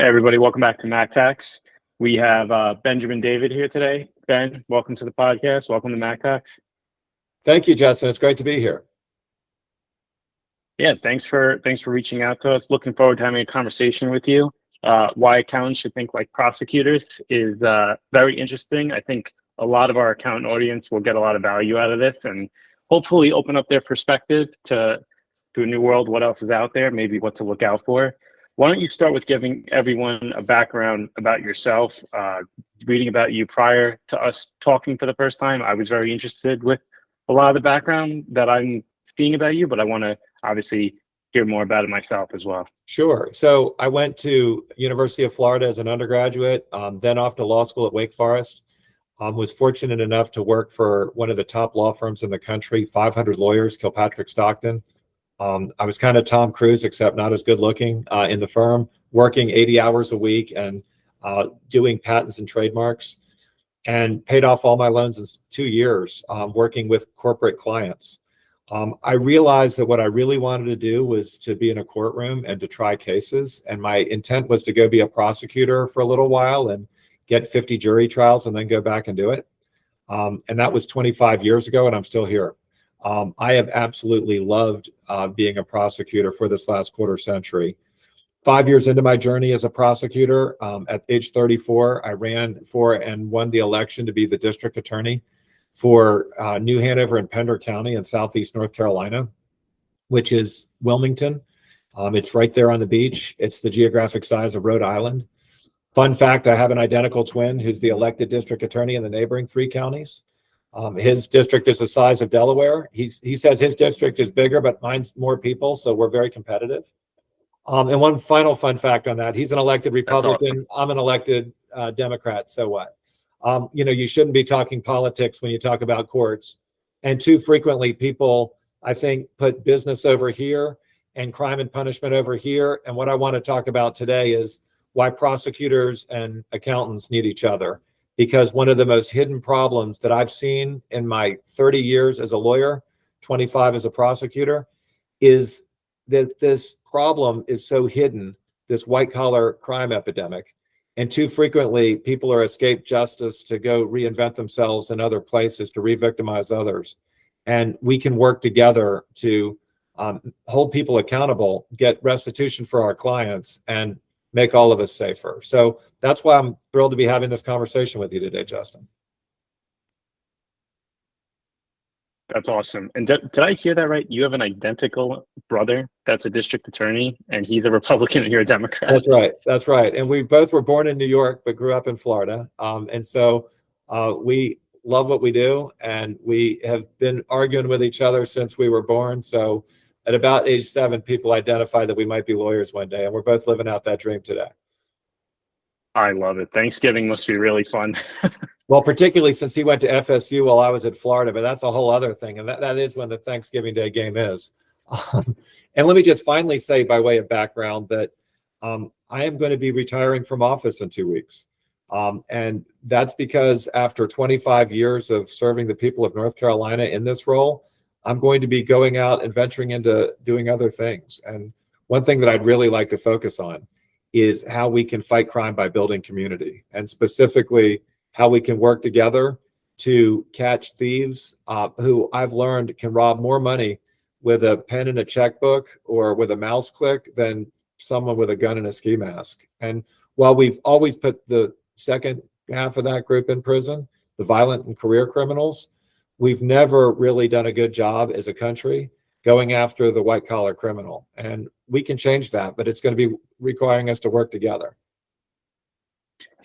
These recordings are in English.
Hey everybody, welcome back to MacTax. We have Benjamin David here today. Ben, welcome to the podcast. Welcome to MacTax. Thank you, Justin. It's great to be here. Yeah, thanks for reaching out to us. Looking forward to having a conversation with you. Why accountants should think like prosecutors is very interesting. I think a lot of our accountant audience will get a lot of value out of this and hopefully open up their perspective to a new world, what else is out there, maybe what to look out for. Why don't you start with giving everyone a background about yourself, reading about you prior to us talking for the first time. I was very interested with a lot of the background that I'm seeing about you, but I want to obviously hear more about it myself as well. Sure. So I went to University of Florida as an undergraduate, then off to law school at Wake Forest. Was fortunate enough to work for one of the top law firms in the country, 500 lawyers, Kilpatrick Stockton. I was kind of Tom Cruise, except not as good looking in the firm, working 80 hours a week and doing patents and trademarks, and paid off all my loans in 2 years working with corporate clients. I realized that what I really wanted to do was to be in a courtroom and to try cases. And my intent was to go be a prosecutor for a little while and get 50 jury trials and then go back and do it. And that was 25 years ago, and I'm still here. I have absolutely loved being a prosecutor for this last quarter century. 5 years into my journey as a prosecutor, at age 34, I ran for and won the election to be the district attorney for New Hanover and Pender County in Southeast North Carolina, which is Wilmington. It's right there on the beach. It's the geographic size of Rhode Island. Fun fact, I have an identical twin who's the elected district attorney in the neighboring 3 counties. His district is the size of Delaware. He says his district is bigger, but mine's more people, so we're very competitive. And one final fun fact on that, he's an elected Republican. Awesome. I'm an elected Democrat, so what? You shouldn't be talking politics when you talk about courts. And too frequently, people, I think, put business over here and crime and punishment over here. And what I want to talk about today is why prosecutors and accountants need each other. Because one of the most hidden problems that I've seen in my 30 years as a lawyer, 25 as a prosecutor, is that this problem is so hidden, this white-collar crime epidemic. And too frequently, people are escape justice to go reinvent themselves in other places to re-victimize others. And we can work together to hold people accountable, get restitution for our clients, and make all of us safer. So that's why I'm thrilled to be having this conversation with you today, Justin. That's awesome. And did I hear that right? You have an identical brother that's a district attorney, and he's a Republican and you're a Democrat. That's right. That's right. And we both were born in New York, but grew up in Florida. And so we love what we do, and we have been arguing with each other since we were born. So at about age 7, people identified that we might be lawyers one day, and we're both living out that dream today. I love it. Thanksgiving must be really fun. Well, particularly since he went to FSU while I was at Florida, but that's a whole other thing. And that is when the Thanksgiving Day game is. And let me just finally say, by way of background, that I am going to be retiring from office in 2 weeks. And that's because after 25 years of serving the people of North Carolina in this role, I'm going to be going out and venturing into doing other things. And one thing that I'd really like to focus on is how we can fight crime by building community, and specifically how we can work together to catch thieves who I've learned can rob more money with a pen and a checkbook or with a mouse click than someone with a gun and a ski mask. And while we've always put the second half of that group in prison, the violent and career criminals, we've never really done a good job as a country going after the white collar criminal. And we can change that, but it's going to be requiring us to work together.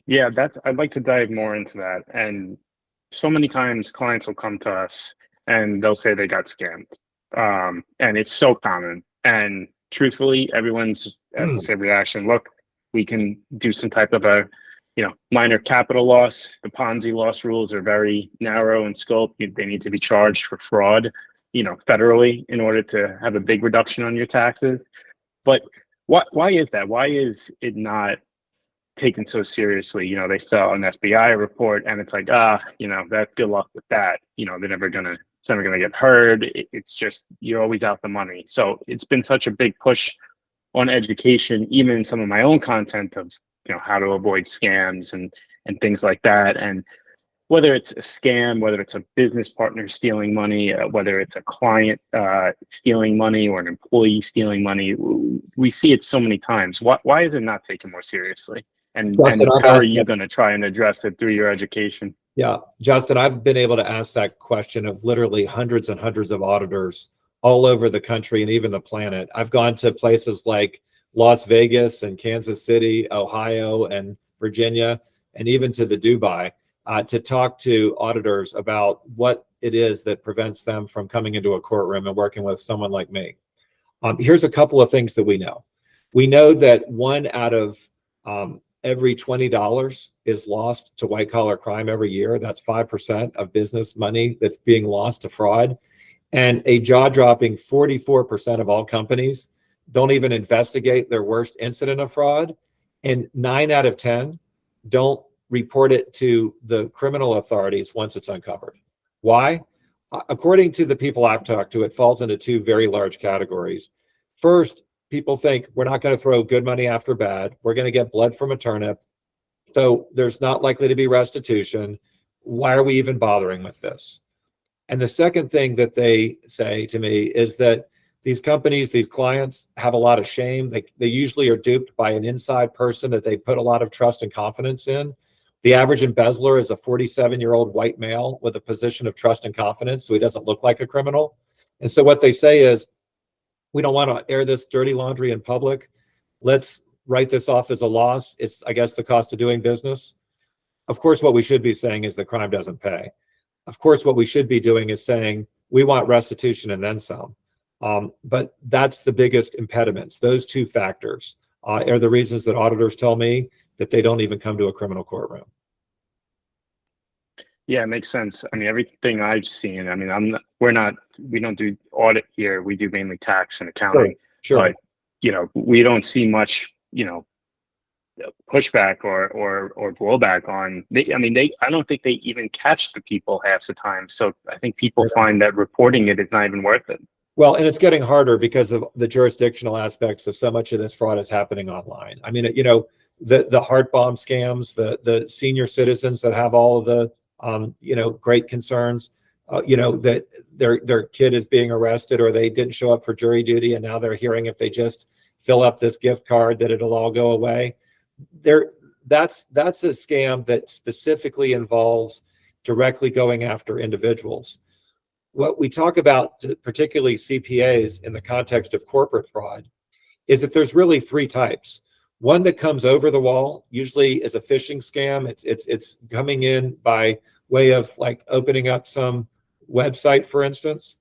Yeah, I'd like to dive more into that. And so many times clients will come to us and they'll say they got scammed. And it's so common. And truthfully, everyone's has the same reaction. Look, we can do some type of a, minor capital loss. The Ponzi loss rules are very narrow in scope. They need to be charged for fraud, federally in order to have a big reduction on your taxes. But why is that? Why is it not taken so seriously? They sell an FBI report and it's like, that good luck with that. They're never gonna get heard. It's just, you're always out the money. So it's been such a big push on education, even in some of my own content of, how to avoid scams and things like that. And whether it's a scam, whether it's a business partner stealing money, whether it's a client stealing money or an employee stealing money, we see it so many times. Why is it not taken more seriously? And Justin, I've how are asked you that. going to try and address it through your education? Yeah, Justin, I've been able to ask that question of literally hundreds and hundreds of auditors all over the country and even the planet. I've gone to places like Las Vegas and Kansas City, Ohio and Virginia, and even to the Dubai to talk to auditors about what it is that prevents them from coming into a courtroom and working with someone like me. Here's a couple of things that we know. We know that 1 out of every $20 is lost to white collar crime every year. That's 5% of business money that's being lost to fraud. And a jaw-dropping 44% of all companies don't even investigate their worst incident of fraud. And 9 out of 10 don't report it to the criminal authorities once it's uncovered. Why? According to the people I've talked to, it falls into 2 very large categories. First, people think we're not going to throw good money after bad. We're going to get blood from a turnip. So there's not likely to be restitution. Why are we even bothering with this? And the second thing that they say to me is that these companies, these clients have a lot of shame. They usually are duped by an inside person that they put a lot of trust and confidence in. The average embezzler is a 47-year-old white male with a position of trust and confidence, so he doesn't look like a criminal. And so what they say is, we don't want to air this dirty laundry in public. Let's write this off as a loss. It's, I guess, the cost of doing business. Of course, what we should be saying is the crime doesn't pay. Of course, what we should be doing is saying we want restitution and then some. But that's the biggest impediments. Those 2 factors are the reasons that auditors tell me that they don't even come to a criminal courtroom. Yeah, it makes sense. I mean, everything I've seen, I mean, we don't do audit here. We do mainly tax and accounting. Sure. But, we don't see much, pushback or blowback on, I don't think they even catch the people half the time. So I think people find that reporting it is not even worth it. Well, and it's getting harder because of the jurisdictional aspects of so much of this fraud is happening online. I mean, the heart bomb scams, the senior citizens that have all of the great concerns, that their kid is being arrested or they didn't show up for jury duty and now they're hearing if they just fill up this gift card that it'll all go away. That's a scam that specifically involves directly going after individuals. What we talk about, particularly CPAs in the context of corporate fraud, is that there's really 3 types. One that comes over the wall, usually is a phishing scam. It's coming in by way of like opening up some website, for instance.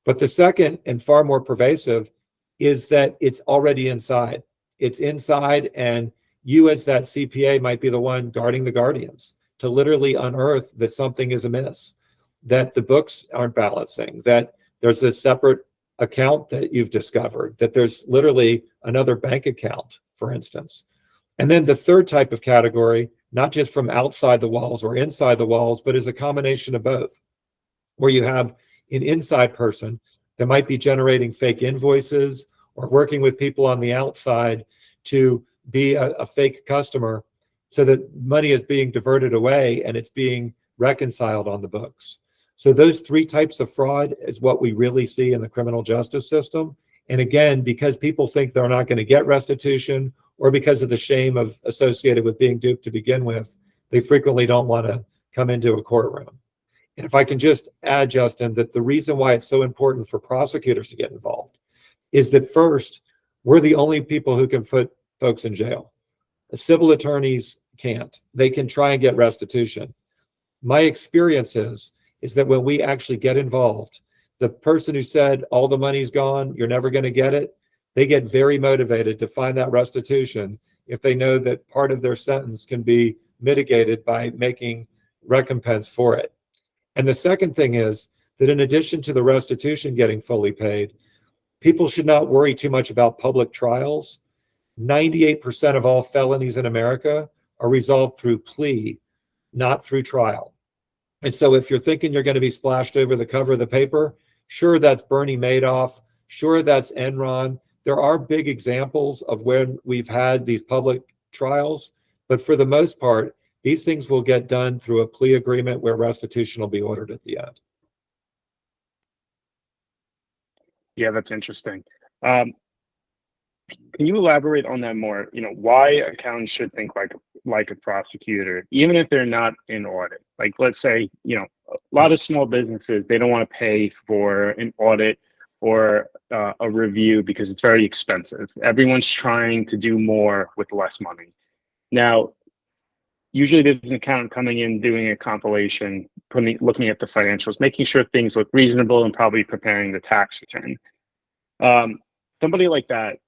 But the second and far more pervasive is that it's already inside. It's inside, and you as that CPA might be the one guarding the guardians to literally unearth that something is amiss, that the books aren't balancing, that there's this separate account that you've discovered, that there's literally another bank account, for instance. And then the third type of category, not just from outside the walls or inside the walls, but is a combination of both, where you have an inside person that might be generating fake invoices or working with people on the outside to be a fake customer so that money is being diverted away and it's being reconciled on the books. So those 3 types of fraud is what we really see in the criminal justice system. And again, because people think they're not going to get restitution or because of the shame associated with being duped to begin with, they frequently don't want to come into a courtroom. And if I can just add, Justin, that the reason why it's so important for prosecutors to get involved is that first, we're the only people who can put folks in jail. The civil attorneys can't. They can try and get restitution. My experience is that when we actually get involved, the person who said all the money's gone, you're never going to get it, they get very motivated to find that restitution if they know that part of their sentence can be mitigated by making recompense for it. And the second thing is that in addition to the restitution getting fully paid, people should not worry too much about public trials. 98% of all felonies in America are resolved through plea, not through trial. And so if you're thinking you're going to be splashed over the cover of the paper, sure, that's Bernie Madoff. Sure, that's Enron. there are big examples of when we've had these public trials, but for the most part, these things will get done through a plea agreement where restitution will be ordered at the end. Yeah, that's interesting. Can you elaborate on that more? Why accountants should think like a prosecutor, even if they're not in audit? Like, let's say, a lot of small businesses, they don't want to pay for an audit or a review because it's very expensive. Everyone's trying to do more with less money. Now, usually there's an accountant coming in, doing a compilation, looking at the financials, making sure things look reasonable, and probably preparing the tax return. Somebody like that,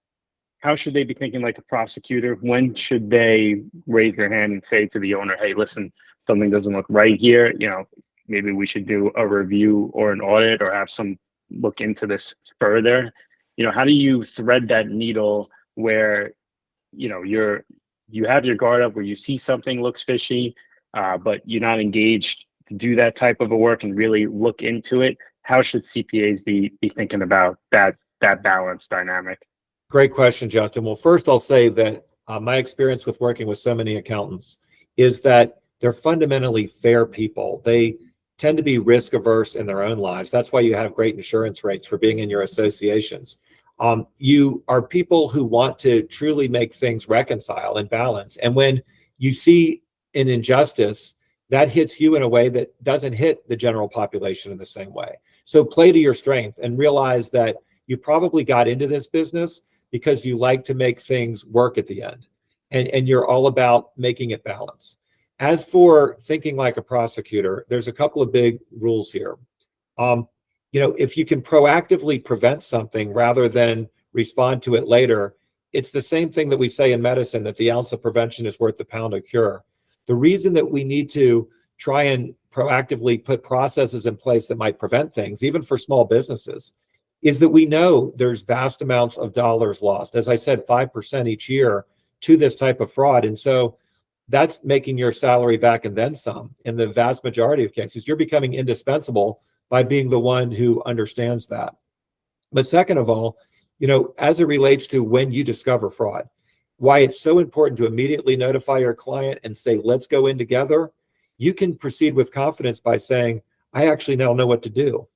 how should they be thinking like a prosecutor? When should they raise their hand and say to the owner, hey, listen, something doesn't look right here. Maybe we should do a review or an audit or have some look into this further. How do you thread that needle where, you have your guard up, where you see something looks fishy, but you're not engaged to do that type of a work and really look into it? How should CPAs be thinking about that balance dynamic? Great question, Justin. Well, first I'll say that my experience with working with so many accountants is that they're fundamentally fair people. They tend to be risk averse in their own lives. That's why you have great insurance rates for being in your associations. You are people who want to truly make things reconcile and balance. And when you see an injustice, that hits you in a way that doesn't hit the general population in the same way. So play to your strength and realize that you probably got into this business because you like to make things work at the end, and you're all about making it balance. As for thinking like a prosecutor, there's a couple of big rules here. If you can proactively prevent something rather than respond to it later, it's the same thing that we say in medicine, that the ounce of prevention is worth the pound of cure. The reason that we need to try and proactively put processes in place that might prevent things, even for small businesses, is that we know there's vast amounts of dollars lost. As I said, 5% each year to this type of fraud. And so that's making your salary back and then some. In the vast majority of cases, you're becoming indispensable by being the one who understands that. But second of all, as it relates to when you discover fraud, why it's so important to immediately notify your client and say, let's go in together. You can proceed with confidence by saying, I actually now know what to do.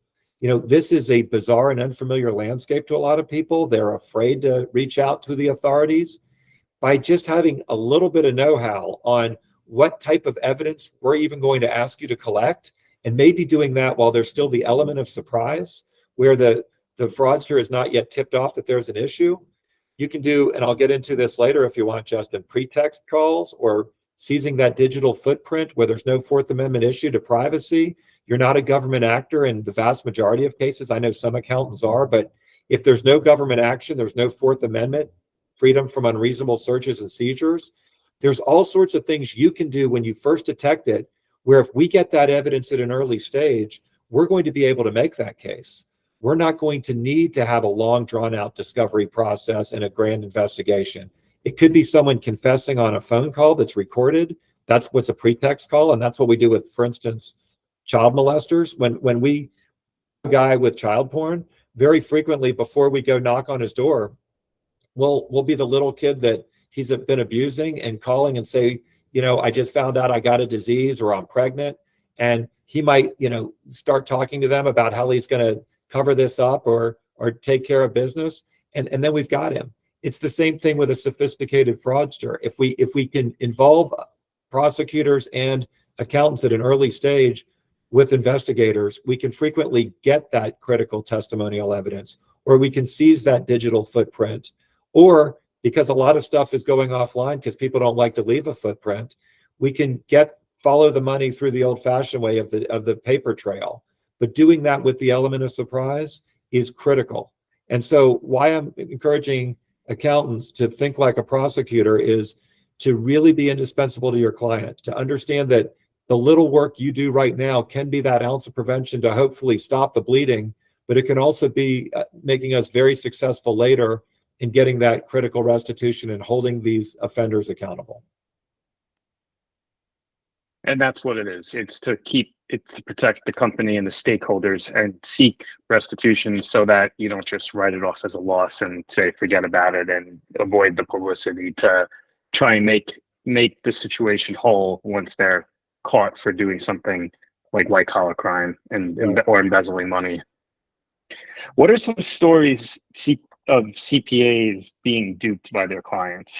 This is a bizarre and unfamiliar landscape to a lot of people. They're afraid to reach out to the authorities. By just having a little bit of know-how on what type of evidence we're even going to ask you to collect, and maybe doing that while there's still the element of surprise, where the fraudster is not yet tipped off that there's an issue, you can do, and I'll get into this later if you want, Justin, pretext calls or seizing that digital footprint where there's no Fourth Amendment issue to privacy. You're not a government actor in the vast majority of cases. I know some accountants are, but if there's no government action, there's no Fourth Amendment, freedom from unreasonable searches and seizures. There's all sorts of things you can do when you first detect it, where if we get that evidence at an early stage, we're going to be able to make that case. We're not going to need to have a long, drawn-out discovery process and a grand investigation. It could be someone confessing on a phone call that's recorded. That's what's a pretext call, and that's what we do with, for instance, child molesters. When we have a guy with child porn, very frequently before we go knock on his door, we'll be the little kid that he's been abusing and calling and say, I just found out I got a disease or I'm pregnant. And he might, start talking to them about how he's going to cover this up or take care of business. And then we've got him. It's the same thing with a sophisticated fraudster. If we can involve prosecutors and accountants at an early stage with investigators, we can frequently get that critical testimonial evidence, or we can seize that digital footprint, or because a lot of stuff is going offline because people don't like to leave a footprint, we can follow the money through the old-fashioned way of the paper trail. But doing that with the element of surprise is critical. And so why I'm encouraging accountants to think like a prosecutor is to really be indispensable to your client, to understand that the little work you do right now can be that ounce of prevention to hopefully stop the bleeding, but it can also be making us very successful later in getting that critical restitution and holding these offenders accountable. And that's what it is. It's to keep it's to protect the company and the stakeholders and seek restitution so that you don't just write it off as a loss and say forget about it and avoid the publicity to try and make the situation whole once they're caught for doing something like white collar crime and or embezzling money. What are some stories of CPAs being duped by their clients?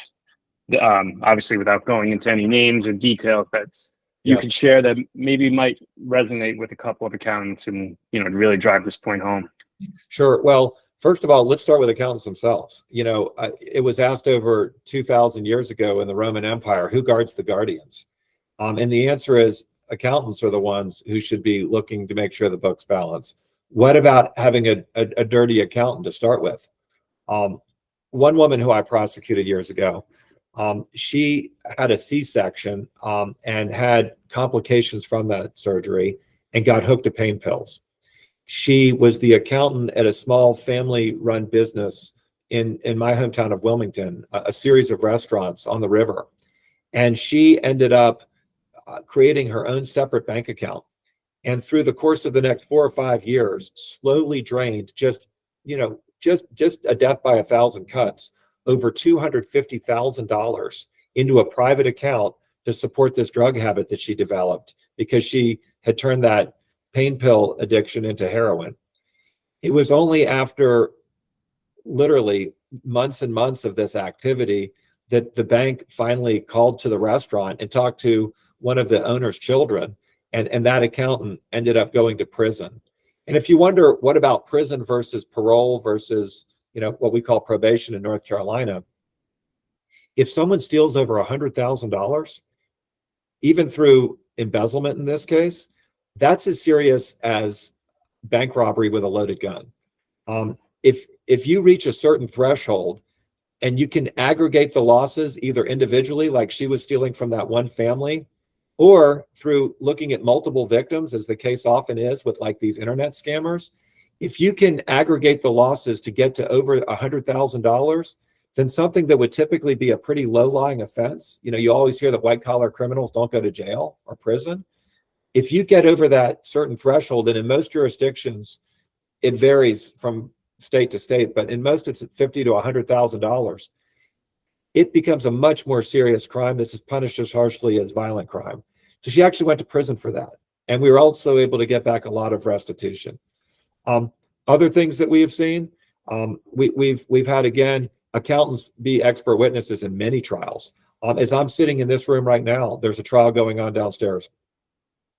Obviously, without going into any names or details, that's you Yeah. could share that maybe might resonate with a couple of accountants and really drive this point home. Sure. Well, first of all, let's start with accountants themselves. It was asked over 2,000 years ago in the Roman Empire, who guards the guardians? And the answer is accountants are the ones who should be looking to make sure the books balance. What about having a dirty accountant to start with? One woman who I prosecuted years ago, she had a C-section and had complications from that surgery and got hooked to pain pills. She was the accountant at a small family-run business in my hometown of Wilmington, a series of restaurants on the river. And she ended up creating her own separate bank account. And through the course of the next 4 or 5 years, slowly drained just a death by 1,000 cuts, over $250,000 into a private account to support this drug habit that she developed because she had turned that pain pill addiction into heroin. It was only after literally months and months of this activity that the bank finally called to the restaurant and talked to one of the owner's children, and that accountant ended up going to prison. And if you wonder, what about prison versus parole versus what we call probation in North Carolina? If someone steals over $100,000, even through embezzlement in this case, that's as serious as bank robbery with a loaded gun. If you reach a certain threshold and you can aggregate the losses either individually, like she was stealing from that one family, or through looking at multiple victims, as the case often is with like these internet scammers, if you can aggregate the losses to get to over $100,000, then something that would typically be a pretty low-lying offense, you always hear that white-collar criminals don't go to jail or prison. If you get over that certain threshold, and in most jurisdictions, it varies from state to state, but in most it's $50,000 to $100,000, it becomes a much more serious crime that's punished as harshly as violent crime. So she actually went to prison for that. And we were also able to get back a lot of restitution. Other things that we have seen, we've had, again, accountants be expert witnesses in many trials. As I'm sitting in this room right now, there's a trial going on downstairs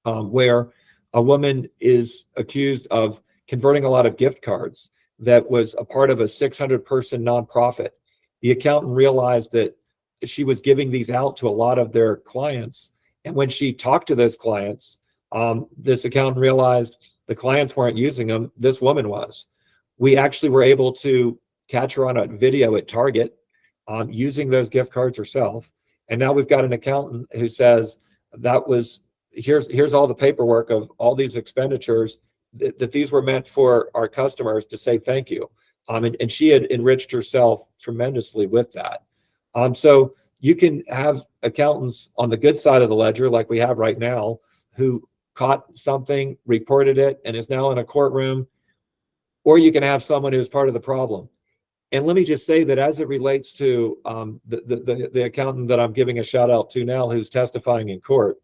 where a woman is accused of converting a lot of gift cards that was a part of a 600-person nonprofit. The accountant realized that she was giving these out to a lot of their clients. And when she talked to those clients, this accountant realized the clients weren't using them. This woman was. We actually were able to catch her on a video at Target using those gift cards herself. And now we've got an accountant who says here's all the paperwork of all these expenditures that these were meant for our customers to say thank you. And she had enriched herself tremendously with that. So you can have accountants on the good side of the ledger, like we have right now, who caught something, reported it, and is now in a courtroom, or you can have someone who's part of the problem. And let me just say that as it relates to the accountant that I'm giving a shout out to now, who's testifying in court,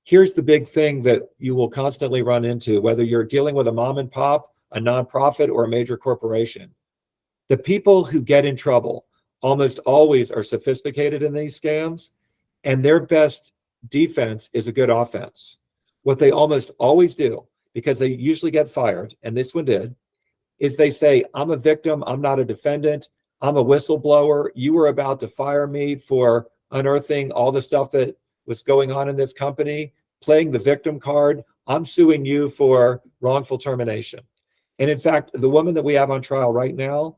here's the big thing that you will constantly run into, whether you're dealing with a mom and pop, a nonprofit, or a major corporation. The people who get in trouble almost always are sophisticated in these scams, and their best defense is a good offense. What they almost always do, because they usually get fired, and this one did, is they say, I'm a victim, I'm not a defendant, I'm a whistleblower, you were about to fire me for unearthing all the stuff that was going on in this company, playing the victim card, I'm suing you for wrongful termination. And in fact, the woman that we have on trial right now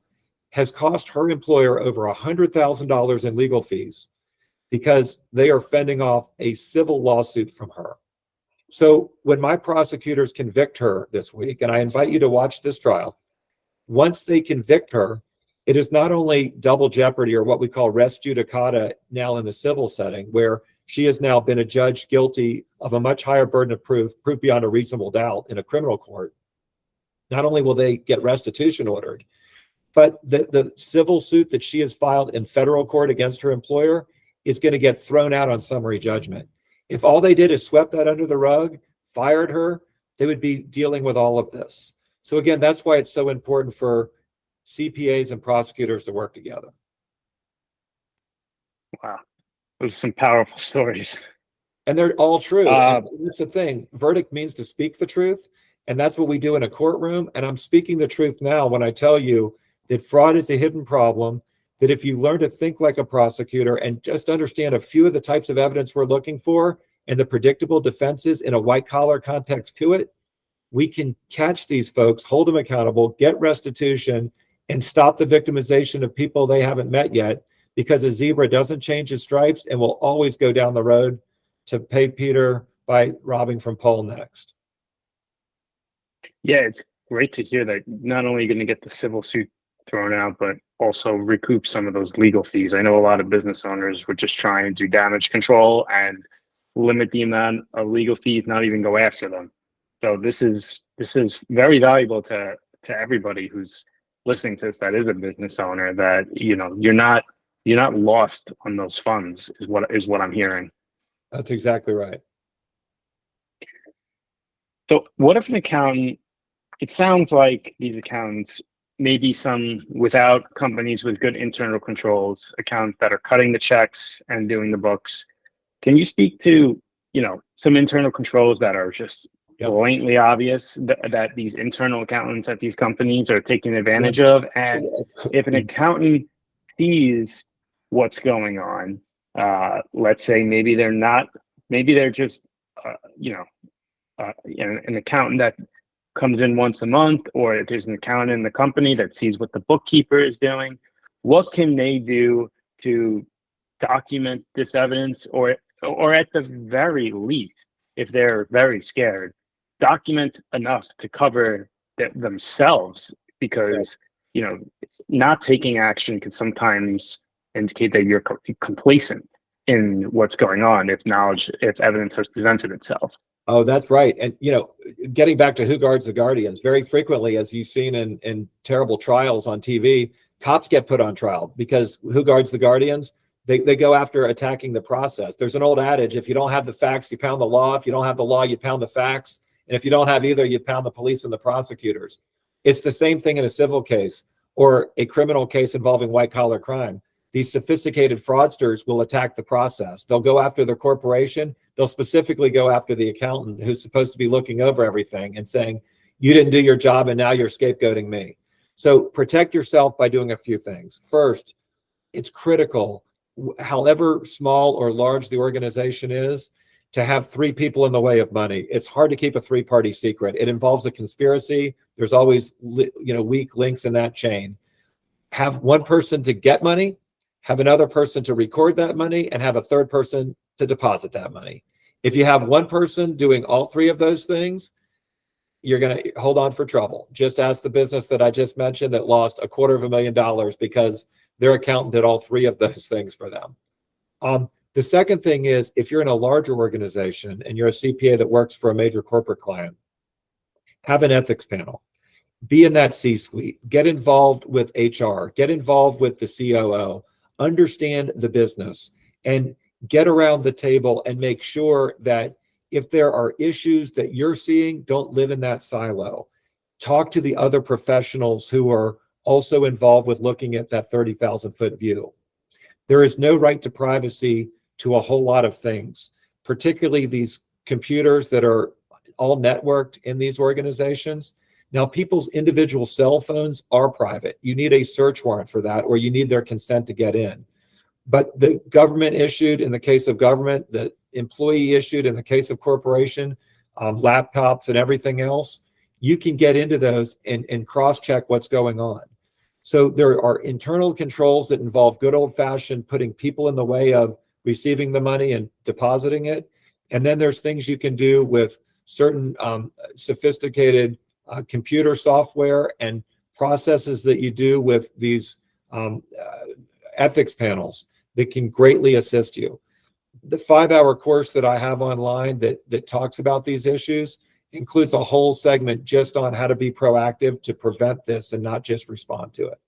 has cost her employer over $100,000 in legal fees because they are fending off a civil lawsuit from her. So when my prosecutors convict her this week, and I invite you to watch this trial, once they convict her, it is not only double jeopardy or what we call res judicata now in the civil setting, where she has now been adjudged guilty of a much higher burden of proof beyond a reasonable doubt in a criminal court. Not only will they get restitution ordered, but the civil suit that she has filed in federal court against her employer is going to get thrown out on summary judgment. If all they did is swept that under the rug, fired her, they would be dealing with all of this. So again, that's why it's so important for CPAs and prosecutors to work together. Wow. Those are some powerful stories. And they're all true. And that's the thing. Verdict means to speak the truth. And that's what we do in a courtroom. And I'm speaking the truth now when I tell you that fraud is a hidden problem, that if you learn to think like a prosecutor and just understand a few of the types of evidence we're looking for and the predictable defenses in a white collar context to it, we can catch these folks, hold them accountable, get restitution, and stop the victimization of people they haven't met yet, because a zebra doesn't change his stripes and will always go down the road to pay Peter by robbing from Paul next. Yeah, it's great to hear that not only are you going to get the civil suit thrown out, but also recoup some of those legal fees. I know a lot of business owners were just trying to do damage control and limit the amount of legal fees, not even go after them. So this is very valuable to everybody who's listening to this that is a business owner, that you're not lost on those funds is what I'm hearing. That's exactly right. So what if an accountant, it sounds like these accountants, maybe some without companies with good internal controls, accountants that are cutting the checks and doing the books. Can you speak to, some internal controls that are just blatantly obvious that these internal accountants at these companies are taking advantage of? And if an accountant sees what's going on, let's say maybe they're just, an accountant that comes in once a month, or if there's an accountant in the company that sees what the bookkeeper is doing, what can they do to document this evidence, or at the very least, if they're very scared, document enough to cover themselves? Because not taking action can sometimes indicate that you're complacent in what's going on if evidence has presented itself. Oh, that's right. And, getting back to who guards the guardians, very frequently, as you've seen in terrible trials on TV, cops get put on trial because who guards the guardians? They go after attacking the process. There's an old adage: if you don't have the facts, you pound the law. If you don't have the law, you pound the facts. And if you don't have either, you pound the police and the prosecutors. It's the same thing in a civil case or a criminal case involving white collar crime. These sophisticated fraudsters will attack the process. They'll go after the corporation. They'll specifically go after the accountant who's supposed to be looking over everything and saying, you didn't do your job and now you're scapegoating me. So protect yourself by doing a few things. First, it's critical, however small or large the organization is, to have three people in the way of money. It's hard to keep a three-party secret. It involves a conspiracy. There's always weak links in that chain. Have one person to get money, have another person to record that money, and have a third person to deposit that money. If you have one person doing all three of those things, you're going to hold on for trouble. Just ask the business that I just mentioned that lost $250,000 because their accountant did all three of those things for them. The second thing is, if you're in a larger organization and you're a CPA that works for a major corporate client, have an ethics panel. Be in that C-suite. Get involved with HR. Get involved with the COO. Understand the business and get around the table and make sure that if there are issues that you're seeing, don't live in that silo. Talk to the other professionals who are also involved with looking at that 30,000-foot view. There is no right to privacy to a whole lot of things, particularly these computers that are all networked in these organizations. Now, people's individual cell phones are private. You need a search warrant for that, or you need their consent to get in. But the government issued in the case of government, the employee issued in the case of corporation, laptops and everything else, you can get into those and cross-check what's going on. So there are internal controls that involve good old-fashioned putting people in the way of receiving the money and depositing it. And then there's things you can do with certain sophisticated computer software and processes that you do with these ethics panels that can greatly assist you. the 5-hour course that I have online that talks about these issues includes a whole segment just on how to be proactive to prevent this and not just respond to it.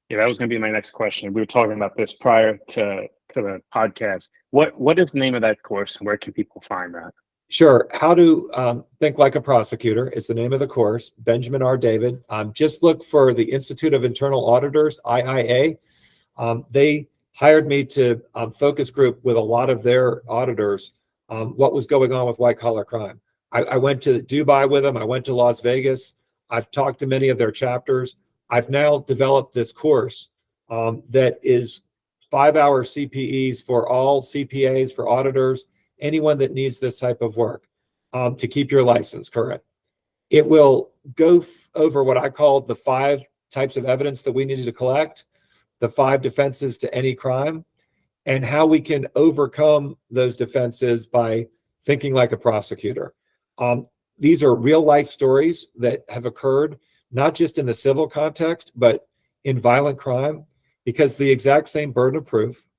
Yeah, that was going to be my next question. We were talking about this prior to the podcast. What is the name of that course, and where can people find that? Sure. How to Think Like a Prosecutor is the name of the course. Benjamin R. David. Just look for the Institute of Internal Auditors, IIA. They hired me to focus group with a lot of their auditors what was going on with white collar crime. I went to Dubai with them. I went to Las Vegas. I've talked to many of their chapters. I've now developed this course that is 5-hour CPEs for all CPAs, for auditors, anyone that needs this type of work to keep your license current. It will go over what I call the 5 types of evidence that we needed to collect, the 5 defenses to any crime, and how we can overcome those defenses by thinking like a prosecutor. These are real life stories that have occurred, not just in the civil context, but in violent crime, because the exact same burden of proof,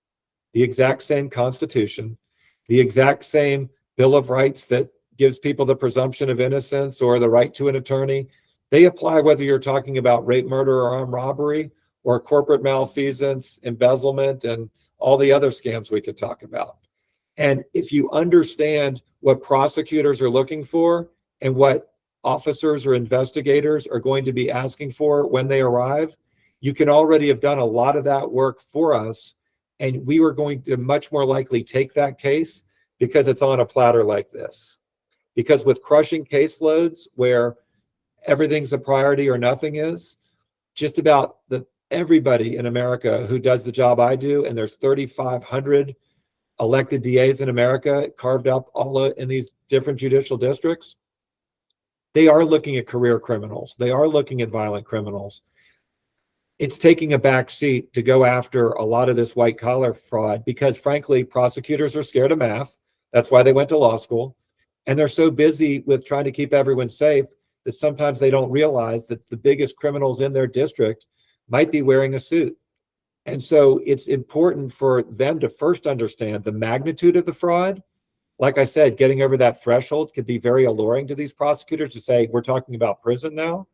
the exact same Constitution, the exact same Bill of Rights that gives people the presumption of innocence or the right to an attorney, they apply whether you're talking about rape, murder, or armed robbery, or corporate malfeasance, embezzlement, and all the other scams we could talk about. And if you understand what prosecutors are looking for and what officers or investigators are going to be asking for when they arrive, you can already have done a lot of that work for us. And we were going to much more likely take that case because it's on a platter like this. Because with crushing caseloads where everything's a priority or nothing is, just about everybody in America who does the job I do, and there's 3,500 elected DAs in America carved up all in these different judicial districts, they are looking at career criminals. They are looking at violent criminals. It's taking a back seat to go after a lot of this white collar fraud because, frankly, prosecutors are scared of math. That's why they went to law school. And they're so busy with trying to keep everyone safe that sometimes they don't realize that the biggest criminals in their district might be wearing a suit. And so it's important for them to first understand the magnitude of the fraud. Like I said, getting over that threshold could be very alluring to these prosecutors to say, we're talking about prison now,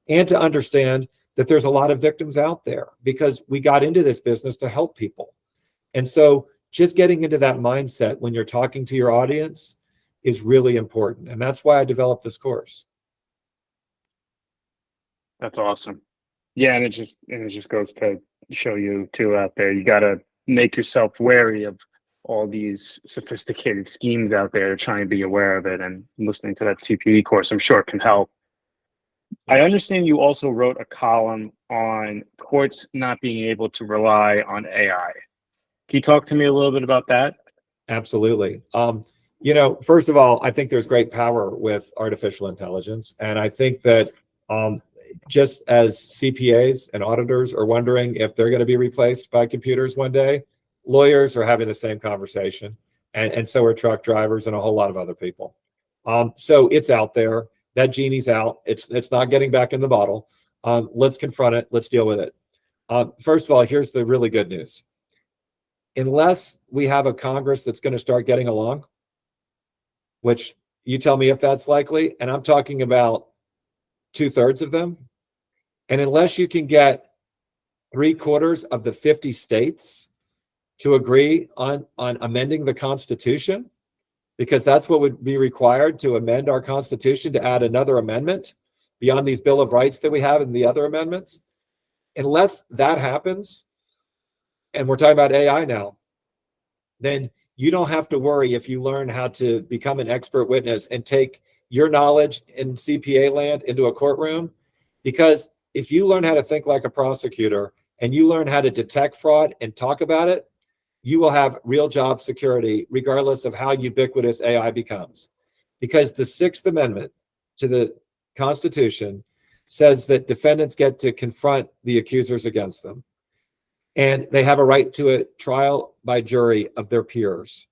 and to understand that there's a lot of victims out there because we got into this business to help people. And so just getting into that mindset when you're talking to your audience is really important. And that's why I developed this course. That's awesome. Yeah, and it just goes to show you too out there, you got to make yourself wary of all these sophisticated schemes out there, trying to be aware of it, and listening to that CPE course, I'm sure, can help. I understand you also wrote a column on courts not being able to rely on AI. Can you talk to me a little bit about that? Absolutely. First of all, I think there's great power with artificial intelligence. And I think that just as CPAs and auditors are wondering if they're going to be replaced by computers one day, lawyers are having the same conversation. And so are truck drivers and a whole lot of other people. So it's out there. That genie's out. It's not getting back in the bottle. Let's confront it. Let's deal with it. First of all, here's the really good news. Unless we have a Congress that's going to start getting along, which you tell me if that's likely, and I'm talking about 2/3 of them, and unless you can get 3/4 of the 50 states to agree on amending the Constitution, because that's what would be required to amend our Constitution, to add another amendment beyond these Bill of Rights that we have and the other amendments. Unless that happens, and we're talking about AI now, then you don't have to worry if you learn how to become an expert witness and take your knowledge in CPA land into a courtroom. Because if you learn how to think like a prosecutor and you learn how to detect fraud and talk about it, you will have real job security, regardless of how ubiquitous AI becomes. Because the Sixth Amendment to the Constitution says that defendants get to confront the accusers against them. And they have a right to a trial by jury of their peers.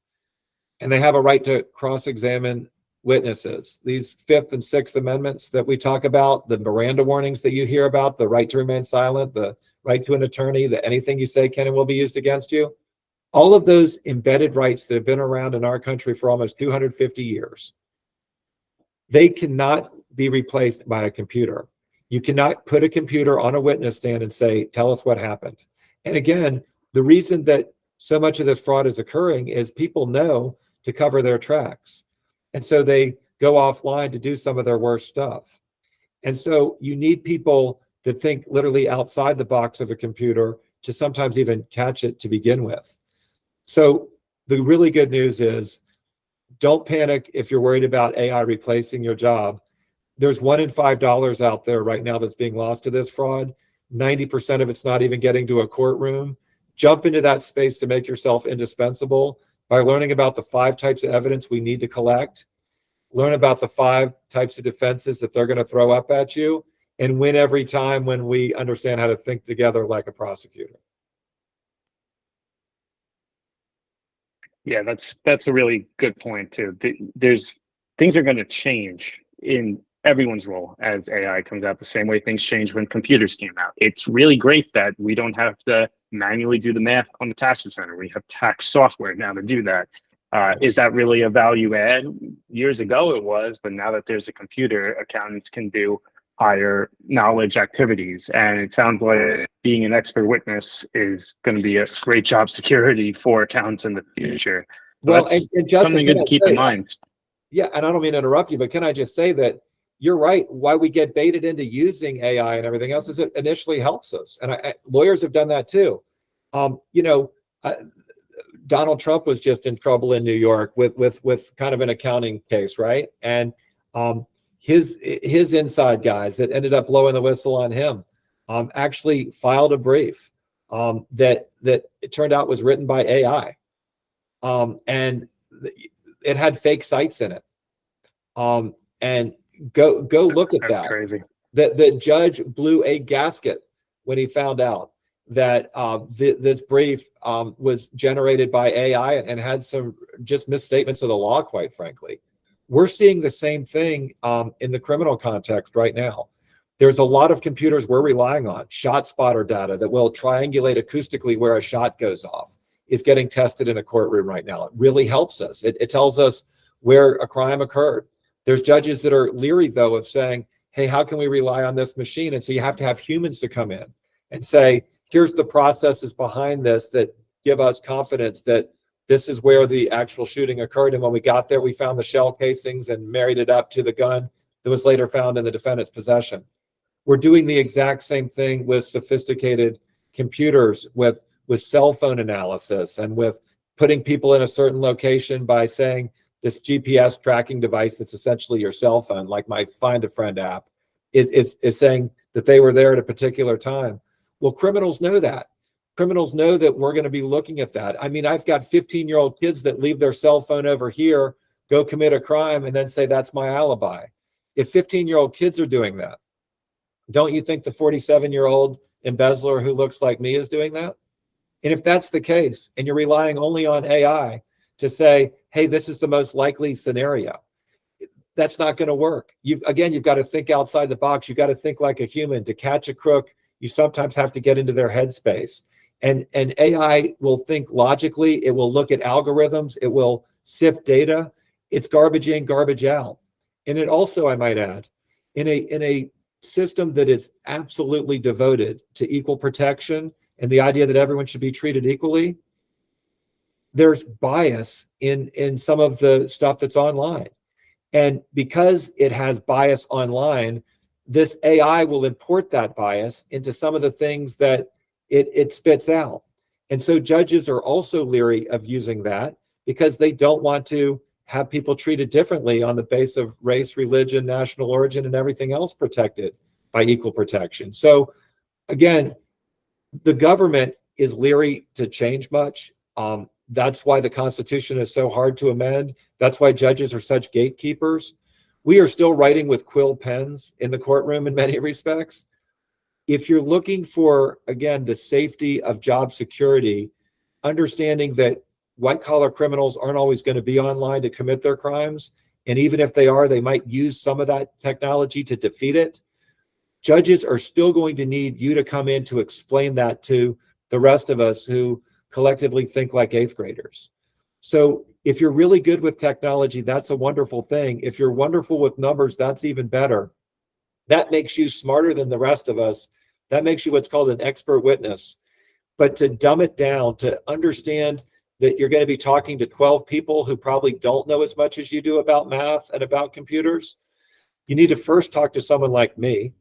And they have a right to cross-examine witnesses. These Fifth and Sixth Amendments that we talk about, the Miranda warnings that you hear about, the right to remain silent, the right to an attorney, that anything you say can and will be used against you. All of those embedded rights that have been around in our country for almost 250 years, they cannot be replaced by a computer. You cannot put a computer on a witness stand and say, tell us what happened. And again, the reason that so much of this fraud is occurring is people know to cover their tracks. And so they go offline to do some of their worst stuff. And so you need people that think literally outside the box of a computer to sometimes even catch it to begin with. So the really good news is, don't panic if you're worried about AI replacing your job. There's $1 in $5 out there right now that's being lost to this fraud. 90% of it's not even getting to a courtroom. Jump into that space to make yourself indispensable by learning about the 5 types of evidence we need to collect, learn about the 5 types of defenses that they're going to throw up at you, and win every time when we understand how to think together like a prosecutor. Yeah, that's a really good point too. There's things are going to change in everyone's role as AI comes out, the same way things changed when computers came out. It's really great that we don't have to manually do the math on the task center. We have tax software now to do that. Is that really a value add? Years ago it was, but now that there's a computer, accountants can do higher knowledge activities. And it sounds like being an expert witness is going to be a great job security for accountants in the future. So Well, that's and Justin, something good to keep in mind. Yeah, and I don't mean to interrupt you, but can I just say that you're right. Why we get baited into using AI and everything else is it initially helps us. And lawyers have done that too. You know, Donald Trump was just in trouble in New York with kind of an accounting case, right? And his inside guys that ended up blowing the whistle on him actually filed a brief that it turned out was written by AI, and it had fake sites in it. And go look at That's that. crazy. The judge blew a gasket when he found out that this brief was generated by AI and had some just misstatements of the law, quite frankly. We're seeing the same thing in the criminal context right now. There's a lot of computers we're relying on. Shot spotter data that will triangulate acoustically where a shot goes off is getting tested in a courtroom right now. It really helps us. It tells us where a crime occurred. There's judges that are leery, though, of saying, hey, how can we rely on this machine? And so you have to have humans to come in and say, here's the processes behind this that give us confidence that this is where the actual shooting occurred. And when we got there, we found the shell casings and married it up to the gun that was later found in the defendant's possession. We're doing the exact same thing with sophisticated computers, with cell phone analysis, and with putting people in a certain location by saying this GPS tracking device that's essentially your cell phone, like my Find a Friend app, is saying that they were there at a particular time. Well, criminals know that. Criminals know that we're going to be looking at that. I mean, I've got 15-year-old kids that leave their cell phone over here, go commit a crime, and then say, that's my alibi. If 15-year-old kids are doing that, don't you think the 47-year-old embezzler who looks like me is doing that? And if that's the case, and you're relying only on AI to say, hey, this is the most likely scenario, that's not going to work. You've got to think outside the box. You've got to think like a human. To catch a crook, you sometimes have to get into their headspace. And AI will think logically. It will look at algorithms. It will sift data. It's garbage in, garbage out. And it also, I might add, in a system that is absolutely devoted to equal protection and the idea that everyone should be treated equally, there's bias in some of the stuff that's online. And because it has bias online, this AI will import that bias into some of the things that it spits out. And so judges are also leery of using that because they don't want to have people treated differently on the basis of race, religion, national origin, and everything else protected by equal protection. So again, the government is leery to change much. That's why the Constitution is so hard to amend. That's why judges are such gatekeepers. We are still writing with quill pens in the courtroom in many respects. If you're looking for, again, the safety of job security, understanding that white-collar criminals aren't always going to be online to commit their crimes, And even if they are, they might use some of that technology to defeat it. Judges are still going to need you to come in to explain that to the rest of us who collectively think like eighth graders. So if you're really good with technology, that's a wonderful thing. If you're wonderful with numbers, that's even better. That makes you smarter than the rest of us. That makes you what's called an expert witness. But to dumb it down, to understand that you're going to be talking to 12 people who probably don't know as much as you do about math and about computers, you need to first talk to someone like me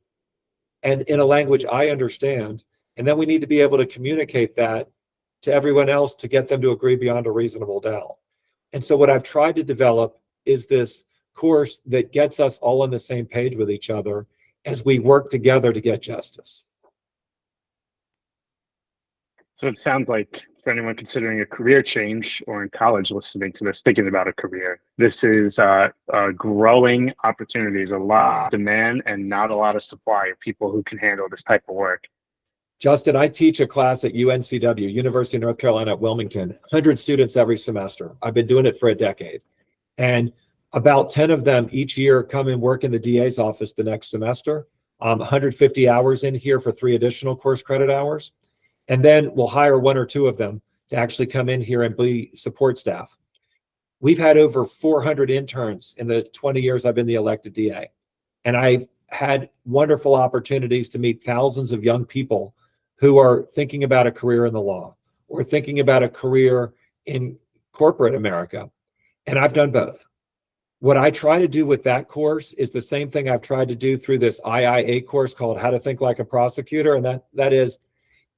and in a language I understand. And then we need to be able to communicate that to everyone else to get them to agree beyond a reasonable doubt. And so what I've tried to develop is this course that gets us all on the same page with each other as we work together to get justice. So it sounds like for anyone considering a career change or in college listening to this, thinking about a career, this is a growing opportunity. There's a lot of demand and not a lot of supply of people who can handle this type of work. Justin, I teach a class at UNCW, University of North Carolina at Wilmington, 100 students every semester. I've been doing it for a decade. And about 10 of them each year come and work in the DA's office the next semester. 150 hours in here for 3 additional course credit hours. And then we'll hire 1 or 2 of them to actually come in here and be support staff. We've had over 400 interns in the 20 years I've been the elected DA. And I've had wonderful opportunities to meet thousands of young people who are thinking about a career in the law or thinking about a career in corporate America. And I've done both. What I try to do with that course is the same thing I've tried to do through this IIA course called How to Think Like a Prosecutor. And that is,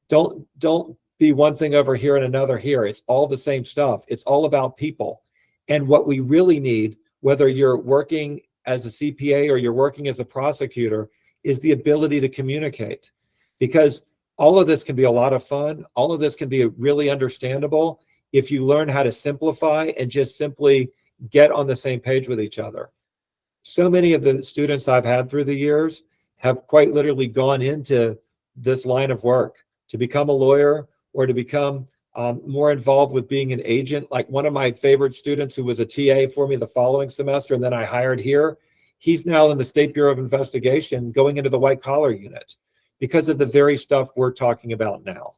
don't be one thing over here and another here. It's all the same stuff. It's all about people. And what we really need, whether you're working as a CPA or you're working as a prosecutor, is the ability to communicate. Because all of this can be a lot of fun. All of this can be really understandable if you learn how to simplify and just simply get on the same page with each other. So many of the students I've had through the years have quite literally gone into this line of work to become a lawyer or to become more involved with being an agent. Like one of my favorite students who was a TA for me the following semester and then I hired here, he's now in the State Bureau of Investigation going into the white collar unit because of the very stuff we're talking about now.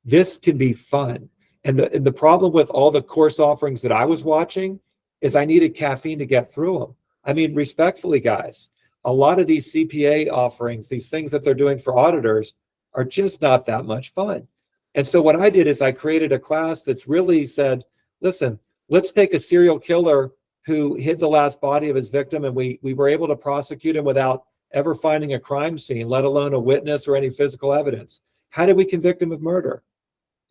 This can be fun. And the problem with all the course offerings that I was watching is I needed caffeine to get through them. I mean, respectfully, guys, a lot of these CPA offerings, these things that they're doing for auditors are just not that much fun. And so what I did is I created a class that's really said, listen, let's take a serial killer who hid the last body of his victim and we were able to prosecute him without ever finding a crime scene, let alone a witness or any physical evidence. How did we convict him of murder?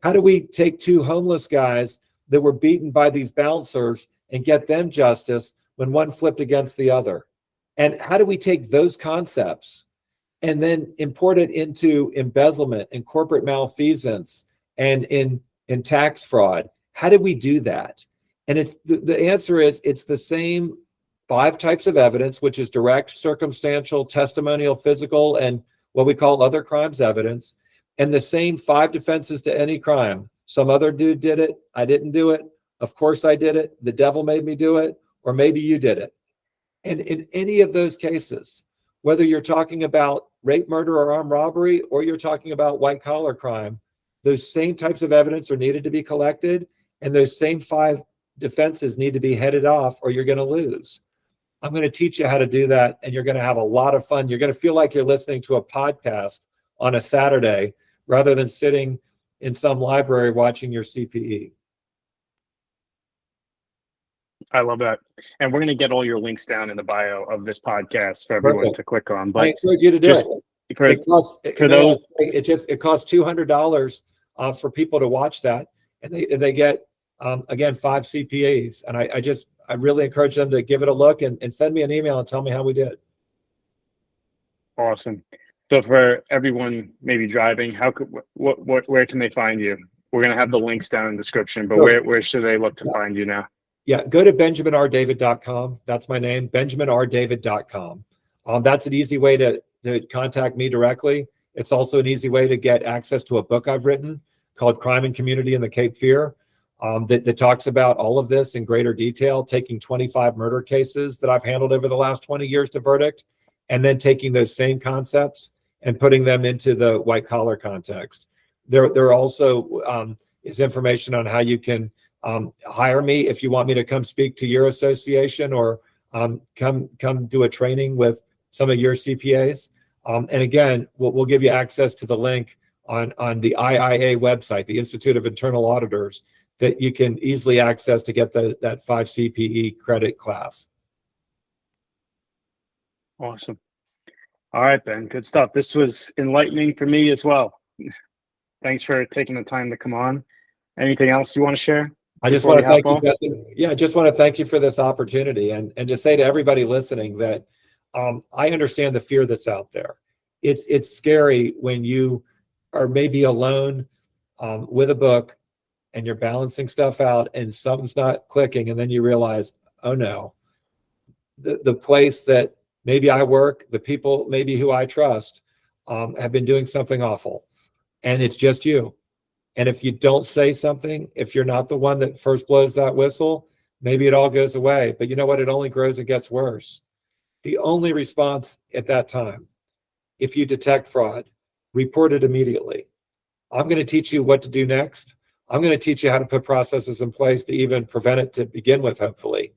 How do we take 2 homeless guys that were beaten by these bouncers and get them justice when one flipped against the other? And how do we take those concepts and then import it into embezzlement and corporate malfeasance and in tax fraud? How do we do that? And it's the answer is it's the same 5 types of evidence, which is direct, circumstantial, testimonial, physical, and what we call other crimes evidence. And the same 5 defenses to any crime. Some other dude did it. I didn't do it. Of course I did it. The devil made me do it. Or maybe you did it. And in any of those cases, whether you're talking about rape, murder, or armed robbery, or you're talking about white collar crime, those same types of evidence are needed to be collected. And those same 5 defenses need to be headed off or you're going to lose. I'm going to teach you how to do that. And you're going to have a lot of fun. You're going to feel like you're listening to a podcast on a Saturday rather than sitting in some library watching your CPE. I love that. And we're going to get all your links down in the bio of this podcast for everyone to click on. But I encourage you to do just it. for It costs $200 for people to watch that. And they get, again, 5 CPAs. And I really encourage them to give it a look and send me an email and tell me how we did. Awesome. So for everyone maybe driving, where can they find you? We're going to have the links down in the description, but where should they look to find you now? Yeah, go to benjaminrdavid.com. That's my name, benjaminrdavid.com. That's an easy way to contact me directly. It's also an easy way to get access to a book I've written called Crime and Community in the Cape Fear. that talks about all of this in greater detail, taking 25 murder cases that I've handled over the last 20 years to verdict, and then taking those same concepts and putting them into the white collar context. There also is information on how you can hire me if you want me to come speak to your association, or come do a training with some of your CPAs. And again, we'll give you access to the link on the IIA website, the Institute of Internal Auditors, that you can easily access to get that 5 CPE credit class. Awesome. All right, Ben, good stuff. This was enlightening for me as well. Thanks for taking the time to come on. Anything else you want to share? I just want to thank you, Justin. Yeah, I just want to thank you for this opportunity, and just say to everybody listening that I understand the fear that's out there. It's scary when you are maybe alone with a book and you're balancing stuff out and something's not clicking, and then you realize, oh no, the place that maybe I work, the people maybe who I trust, have been doing something awful, and it's just you. And if you don't say something, if you're not the one that first blows that whistle, maybe it all goes away. But you know what? It only grows and gets worse. The only response at that time, if you detect fraud, report it immediately. I'm going to teach you what to do next. I'm going to teach you how to put processes in place to even prevent it to begin with, hopefully.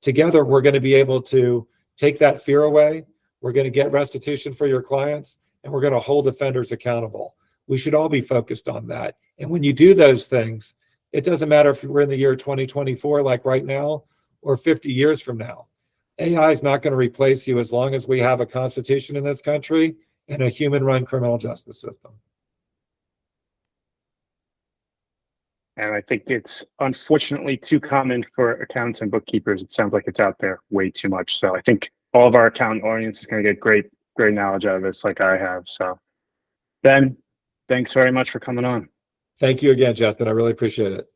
Together, we're going to be able to take that fear away. We're going to get restitution for your clients, and we're going to hold offenders accountable. We should all be focused on that. And when you do those things, it doesn't matter if we're in the year 2024, like right now, or 50 years from now. AI is not going to replace you as long as we have a constitution in this country and a human-run criminal justice system. And I think it's unfortunately too common for accountants and bookkeepers. It sounds like it's out there way too much. So I think all of our accountant audience is going to get great knowledge out of this, like I have. So Ben, thanks very much for coming on. Thank you again, Justin. I really appreciate it.